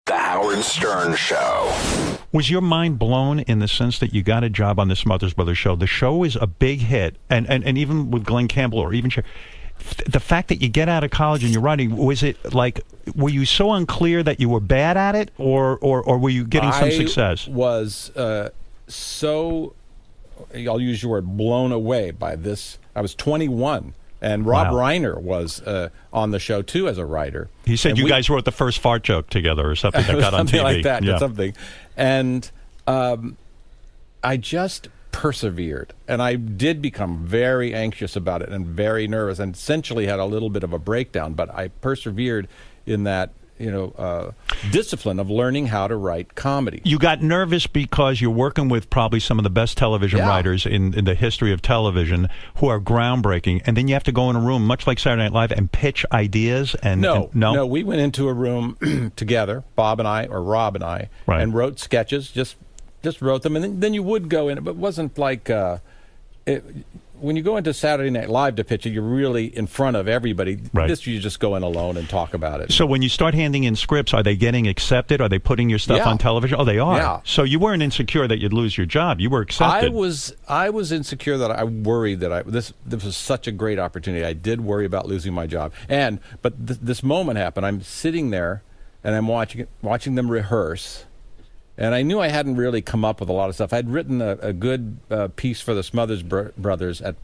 The Howard Stern Show. Was your mind blown in the sense that you got a job on the Smothers Brothers show? The show is a big hit, and even with Glenn Campbell or even the fact that you get out of college and you're writing, was it like, were you so unclear that you were bad at it, or were you getting some success? I was so, I'll use your word, blown away by this. I was 21. And Rob Reiner was on the show, too, as a writer. He said you guys wrote the first fart joke together or something that got on TV. Something like that, something. And I just persevered. And I did become very anxious about it and very nervous and essentially had a little bit of a breakdown. But I persevered in that, discipline of learning how to write comedy. You got nervous because you're working with probably some of the best television writers in the history of television who are groundbreaking, and then you have to go in a room, much like Saturday Night Live, and pitch ideas. No, we went into a room together, Rob and I, and wrote sketches, just wrote them, and then you would go in, but it wasn't like... when you go into Saturday Night Live to pitch it, you're really in front of everybody. Right. This, you just go in alone and talk about it. So when you start handing in scripts, are they getting accepted? Are they putting your stuff on television? Oh, they are. Yeah. So you weren't insecure that you'd lose your job. You were accepted. I was insecure that I worried that this was such a great opportunity. I did worry about losing my job. But this moment happened. I'm sitting there, and I'm watching them rehearse. And I knew I hadn't really come up with a lot of stuff. I'd written a good piece for the Smothers Brothers at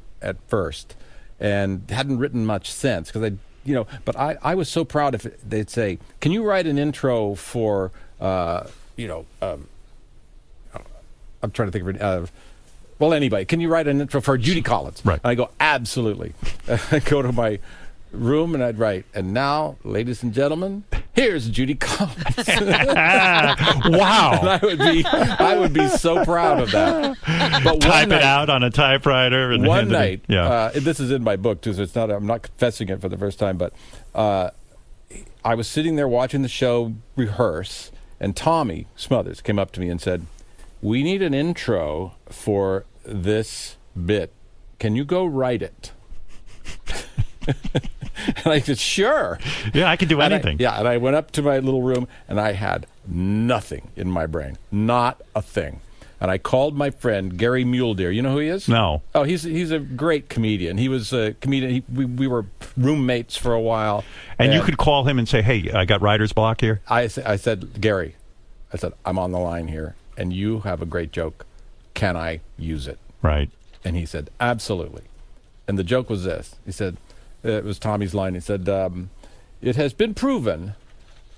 first, and hadn't written much since because But I was so proud if they'd say, "Can you write an intro for I'm trying to think of well, anybody, can you write an intro for Judy Collins?" Right. And I go, "Absolutely." I go to my room and I'd write, "And now, ladies and gentlemen, here's Judy Collins." Wow! And I would be so proud of that. But type it out on a typewriter. And one night, this is in my book too, so it's not. I'm not confessing it for the first time, but I was sitting there watching the show rehearse, and Tommy Smothers came up to me and said, "We need an intro for this bit. Can you go write it?" And I said, "Sure." Yeah, I can do anything. And I went up to my little room, and I had nothing in my brain. Not a thing. And I called my friend, Gary Dell'Abate. You know who he is? No. Oh, he's a great comedian. He was a comedian. We were roommates for a while. And you could call him and say, "Hey, I got writer's block here." I said, "Gary," I said, "I'm on the line here, and you have a great joke. Can I use it?" Right. And he said, "Absolutely." And the joke was this. He said... It was Tommy's line. He said, "It has been proven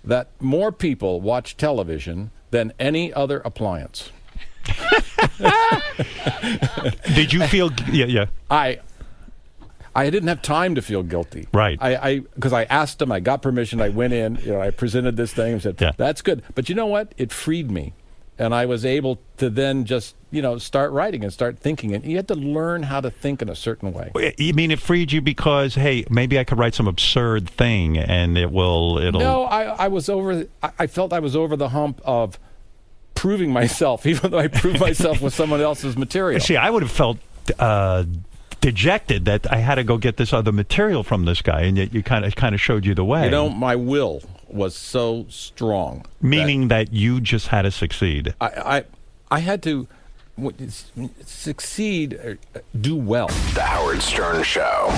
that more people watch television than any other appliance." Did you feel... Yeah. I didn't have time to feel guilty. Right. Because I asked him, I got permission, I went in, I presented this thing and said, "That's good." But you know what? It freed me. And I was able to then just, start writing and start thinking. And you had to learn how to think in a certain way. You mean it freed you because, hey, maybe I could write some absurd thing and it'll... No, I felt I was over the hump of proving myself, even though I proved myself with someone else's material. See, I would have felt dejected that I had to go get this other material from this guy, and yet you kind of showed you the way. My will was so strong. Meaning that you just had to succeed. I had to succeed, do well. The Howard Stern Show.